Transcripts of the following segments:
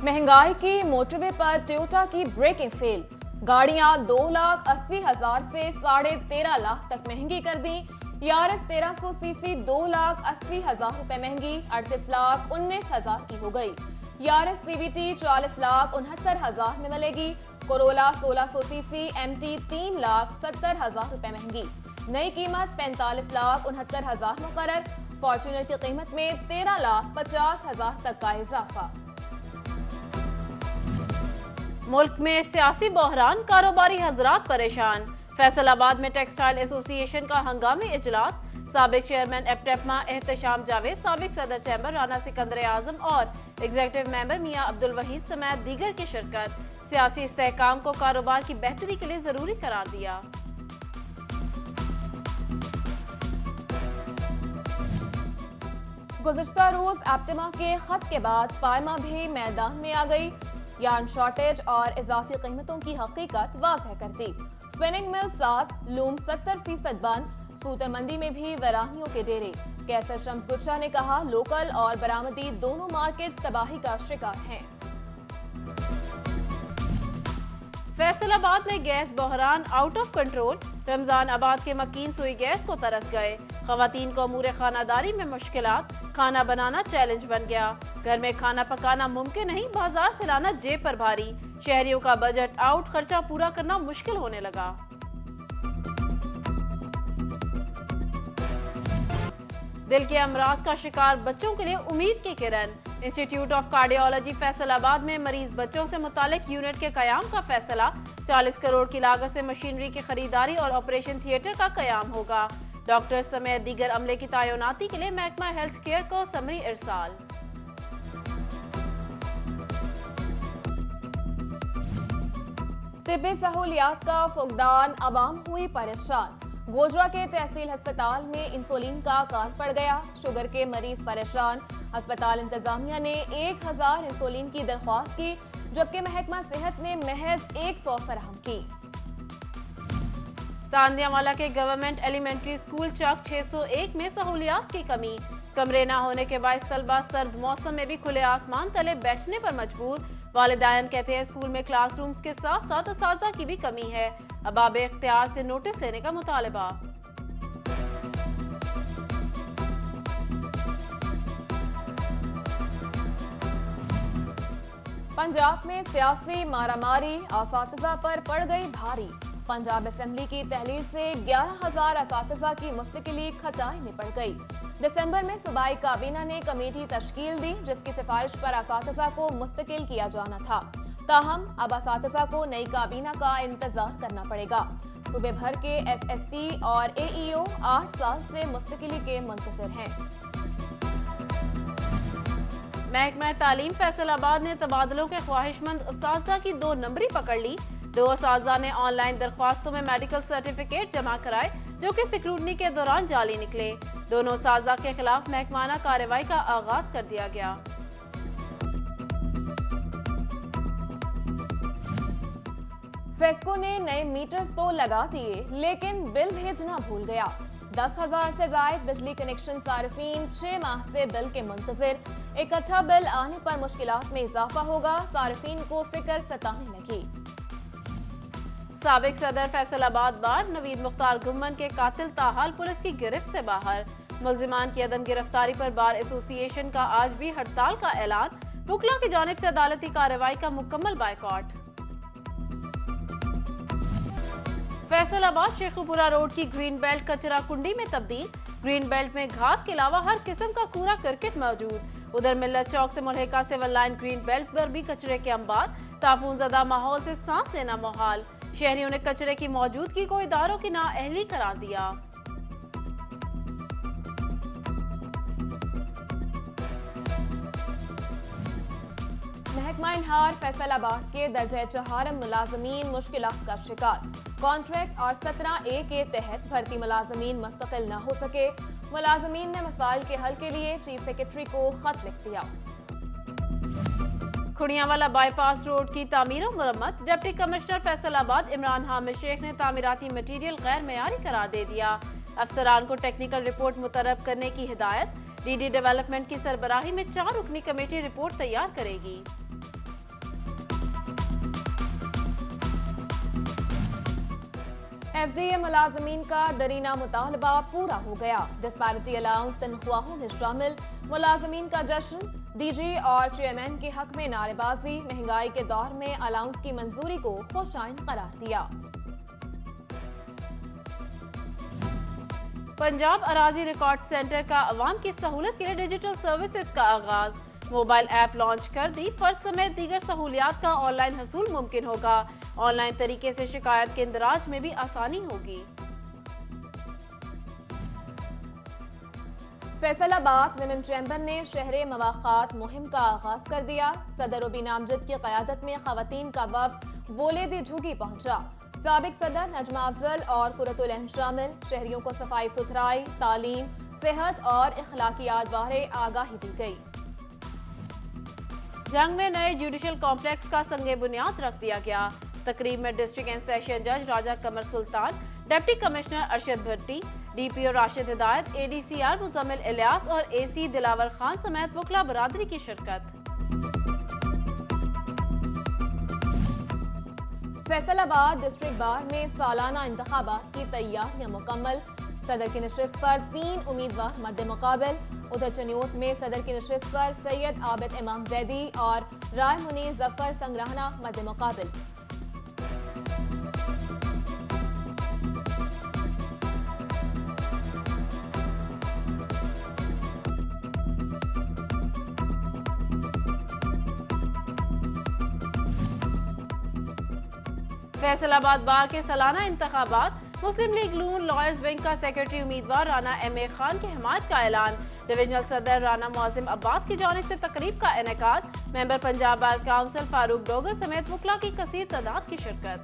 महंगाई की मोटरवे पर टोयोटा की ब्रेकिंग फेल। गाड़ियां 2,80,000 से 13.5 लाख तक महंगी कर दी। यारिस 1300 सीसी 2,80,000 रुपए महंगी 38,19,000 की हो गई। यारिस सीवीटी 40,69,000 में मिलेगी। कोरोला 1600 सीसी एमटी 3,70,000 रुपए महंगी। नई कीमत 45,69,000 मुकर्रर। फॉर्च्यूनर की कीमत में 13,50,000 तक का इजाफा। मुल्क में सियासी बहरान, कारोबारी हजरात परेशान। फैसलाबाद में टेक्सटाइल एसोसिएशन का हंगामी इजलास। साबिक चेयरमैन एप्टेफमा एहतशाम जावेद, साबिक सदर चैम्बर राना सिकंदर आजम और एग्जीक्यूटिव मेंबर मियां अब्दुल वहीद समेत दीगर की शिरकत। सियासी इस्तेहकाम को कारोबार की बेहतरी के लिए जरूरी करार दिया। गुज़िश्ता रोज एप्टेमा के खत के बाद फायमा भी मैदान में आ गई। यार्न शॉर्टेज और इजाफी कीमतों की हकीकत वाज़ह करती। स्पिनिंग मिल 7, लूम 70% बंद। सूतर मंडी में भी वैरानियों के डेरे। कैसर शम्स गुच्छा ने कहा, लोकल और बरामदी दोनों मार्केट तबाही का शिकार हैं। फैसलाबाद में गैस बहरान out of control. Ramzanabad के मकीन सुई गैस को तरस गए। खवातीन को अमूर खानादारी में मुश्किलात। खाना बनाना चैलेंज बन गया। घर में खाना पकाना मुमकिन नहीं, बाजार से लाना जेब पर भारी। शहरियों का बजट आउट, खर्चा पूरा करना मुश्किल होने लगा। दिल के अमराज का शिकार बच्चों के लिए उम्मीद की किरण। इंस्टीट्यूट ऑफ कार्डियोलॉजी फैसलाबाद में मरीज बच्चों से मुतालिक यूनिट के कयाम का फैसला। 40 करोड़ की लागत से मशीनरी की खरीदारी और ऑपरेशन थिएटर का कयाम होगा। डॉक्टर समेत दीगर अमले की तैनाती के लिए महकमा हेल्थ केयर को समरी इरसाल। तिब्बी सहूलियात का फुकदान, अवाम हुई परेशान। गोजरा के तहसील अस्पताल में इंसुलिन का काल पड़ गया। शुगर के मरीज परेशान। अस्पताल इंतजामिया ने 1000 इंसुलिन की दरख्वास्त की, जबकि महकमा सेहत ने महज 100 फराहम की। तांदियावाला के गवर्नमेंट एलिमेंट्री स्कूल चक 601 में सहूलियात की कमी। कमरे न होने के बायस तलबा सर्द मौसम में भी खुले आसमान तले बैठने पर मजबूर। वालिदैन कहते हैं स्कूल में क्लासरूम्स के साथ साथ असातिज़ा की भी कमी है। अबाब इख्तियार से नोटिस लेने का मुतालबा। पंजाब में सियासी मारामारी, असातिज़ा पर पड़ गई भारी। पंजाब असेंबली की तहलील से 11,000 असातिज़ा की मुस्तकिली खटाई में पड़ गई। दिसंबर में सूबाई काबीना ने कमेटी तश्कील दी, जिसकी सिफारिश पर असातिज़ा को मुस्तकिल किया जाना था। ताहम अब असातिज़ा को नई काबीना का इंतजार करना पड़ेगा। सूबे भर के SST और AEO 8 साल से मुस्तकिली के मुंतज़िर हैं। महकमा तालीम फैसलाबाद ने तबादलों के ख्वाहिशमंद उस्ताज़ा की 2 नंबरी पकड़ ली। 2 उस्ताज़ा ने ऑनलाइन दरख्वास्तों में मेडिकल सर्टिफिकेट जमा कराए, जो कि स्क्रूटनी के दौरान जाली निकले। दोनों उस्ताज़ा के खिलाफ महकमाना कार्रवाई का आगाज कर दिया गया। फेस्को ने नए मीटर तो लगा दिए, लेकिन बिल भेजना भूल गया। 10,000 से जायद बिजली कनेक्शन सार्फिन 6 माह से बिल के मुंतजिर। इकट्ठा बिल आने पर मुश्किलात में इजाफा होगा। सार्फिन को फिक्र सताने लगी। साबिक सदर फैसलाबाद बार नवीद मुख्तार गुम्मन के कातिल ताहाल पुलिस की गिरफ्त से बाहर। मुल्जिमान की अदम गिरफ्तारी पर बार एसोसिएशन का आज भी हड़ताल का ऐलान। वुकला की जानिब से अदालती कार्रवाई का मुकम्मल बायकॉट। फैसलाबाद शेखुपुरा रोड की ग्रीन बेल्ट कचरा कुंडी में तब्दील। ग्रीन बेल्ट में घास के अलावा हर किस्म का कूड़ा करकट मौजूद। उधर मिल्लत चौक से मुल्हिका सिविल लाइन ग्रीन बेल्ट पर भी कचरे के अंबार। ताफूनज़दा माहौल से सांस लेना मुहाल। शहरियों ने कचरे की मौजूदगी को इदारों की नाअहली करार दिया। महकमा इन्हार फैसलाबाद के दर्जे चहारम मुलाजमीन मुश्किलात का शिकार। कॉन्ट्रैक्ट और 17A के तहत भर्ती मुलाजमीन मुस्तकिल न हो सके। मुलाजमीन ने मसाइल के हल के लिए चीफ सेक्रेटरी को खत लिख दिया। खुड़ियावाला बाईपास रोड की तामीर और मरम्मत। डिप्टी कमिश्नर फैसलाबाद इमरान हामिद शेख ने तामीराती मटीरियल गैर मेयारी करार दे दिया। अफसरान को टेक्निकल रिपोर्ट मुतरब करने की हिदायत। DD डेवलपमेंट की सरबराही में 4 रुकनी कमेटी रिपोर्ट तैयार करेगी। एफडीए मुलाजमीन का दरीना मुतालबा पूरा हो गया। डिस्पैरिटी अलाउंस तनख्वाहों में शामिल मुलाजमीन का जश्न। डीजी और चेयरमैन के हक में नारेबाजी। महंगाई के दौर में अलाउंस की मंजूरी को खुशाइन करार दिया। पंजाब अराजी रिकॉर्ड सेंटर का अवाम की सहूलत के लिए डिजिटल सर्विसेज का आगाज। मोबाइल ऐप लॉन्च कर दी। फर्ज समेत दीगर सहूलियात का ऑनलाइन हसूल मुमकिन होगा। ऑनलाइन तरीके से शिकायत के इंदराज में भी आसानी होगी। फैसलाबाद विमेन चैम्बर ने शहरे मवाखात मुहिम का आगाज कर दिया। सदर रुबीन आमजद की क़यादत में खवातीन का वफ़द बोले दी झुगी पहुंचा। साबिक सदर नजमा अफजल और कुरतुल अहम शामिल। शहरियों को सफाई सुथराई, तालीम, सेहत और इखलाकियात बारे आगाही दी गई। जंग में नए जुडिशल कॉम्प्लेक्स का संगे बुनियाद रख दिया गया। तकरीब में डिस्ट्रिक्ट एंड सेशन जज राजा कमर सुल्तान, डिप्टी कमिश्नर अरशद भट्टी, डीपीओ राशिद हिदायत, एडीसीआर मुजम्मिल इलियास और एसी दिलावर खान समेत वकला बरादरी की शिरकत। फैसलाबाद डिस्ट्रिक्ट बार में सालाना इंतखाबात की तैयारियां मुकम्मल। सदर की नशिस्त पर 3 उम्मीदवार मद्दे मुकाबिल। उधर चनियोत में सदर की नशिस्त पर सैयद आबिद इमाम जैदी और राय मुनीर जफर संग्राहना मद्दे मुकाबिल। फैसलाबाद बार के सालाना इंतखाबात। मुस्लिम लीग नून लॉयर्स विंग का सेक्रेटरी उम्मीदवार राना एम.ए. खान की हिमायत का ऐलान। डिविजनल सदर राना मुअज्जिम अब्बास की जानिब से तकरीब का इनेकाद। Member Punjab bar council Farooq Dogar समेत वकला की कसीर तादाद की शिरकत।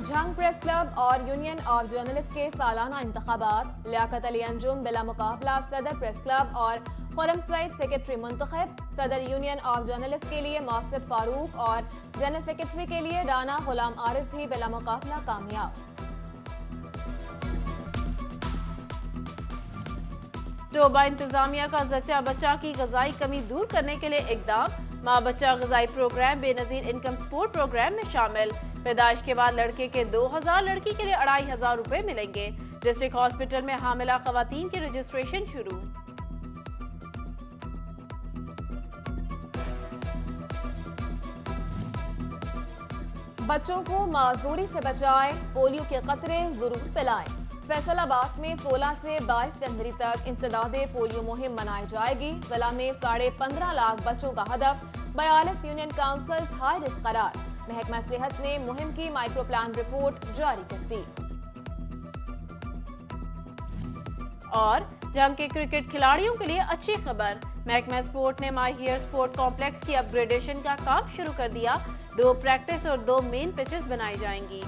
झंग प्रेस क्लब और यूनियन ऑफ जर्नलिस्ट के सालाना इंतखाबात। लियाकत अली अंजुम बिला मुकाबला सदर प्रेस क्लब और खुरम सईद सेक्रेटरी मुंतखब। सदर यूनियन ऑफ जर्नलिस्ट के लिए मौसिफ फारूक और जनरल सेक्रेटरी के लिए राना गुलाम आरिफ भी बिला मुकाबला कामयाब। टोबा इंतजामिया का जच्चा बच्चा की गजाई कमी दूर करने के लिए इकदाम। माँ बच्चा गजाई program Benazir income support program में शामिल। पैदाइश के बाद लड़के के 2000, लड़की के लिए 2500 रुपए मिलेंगे। डिस्ट्रिक्ट हॉस्पिटल में हामिला खवातीन की रजिस्ट्रेशन शुरू। बच्चों को माजूरी से बचाएं, पोलियो के कतरे जरूर पिलाएं। फैसलाबाद में 16 से 22 जनवरी तक इंसदादे पोलियो मुहिम मनाई जाएगी। जिला में 15.5 लाख बच्चों का हदफ। 42 यूनियन काउंसिल हाई रिस्क करार। महकमा सेहत ने मुहिम की माइक्रो प्लान रिपोर्ट जारी कर दी। और जंग के क्रिकेट खिलाड़ियों के लिए अच्छी खबर। महकमा स्पोर्ट ने माई हियर स्पोर्ट कॉम्प्लेक्स की अपग्रेडेशन का काम शुरू कर दिया। 2 प्रैक्टिस और 2 मेन पिचेस बनाई जाएंगी।